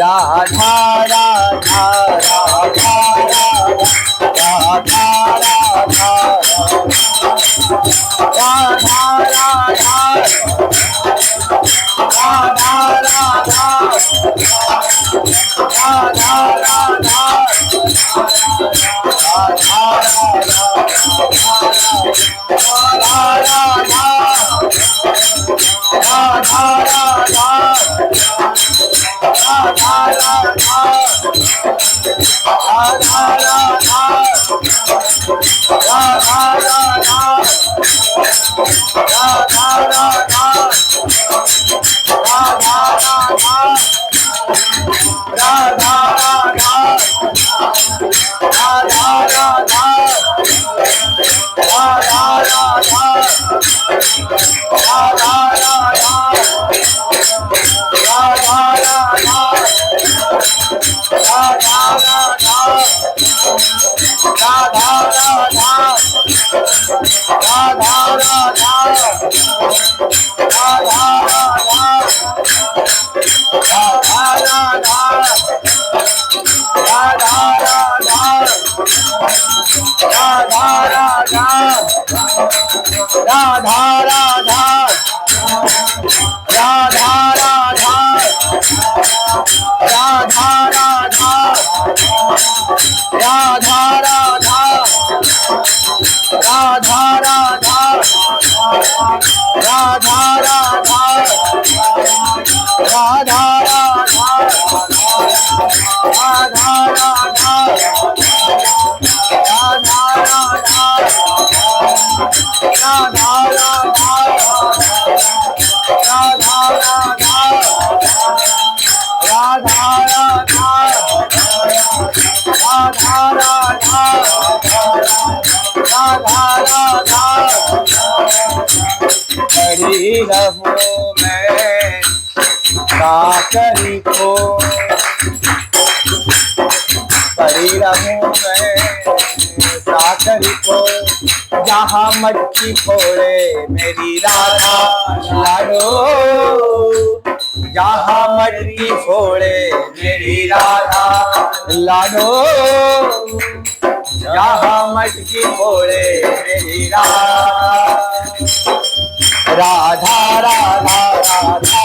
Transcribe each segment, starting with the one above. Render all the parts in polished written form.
राधा राधा राधा राधा राधा राधा राधा हरी रहूं मैं साकरी को, हरी रहूं मैं साकरी को, जहाँ मटकी फोड़े मेरी राधा लाडो, जहाँ मटकी फोड़े मेरी राधा लाडो, जहाँ मटकी फोड़े मेरी राधा राधा राधा राधा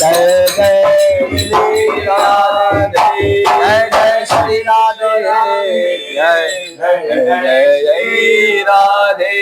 जय जय श्री राधे, जय जय श्री राधे, जय जय जय राधे।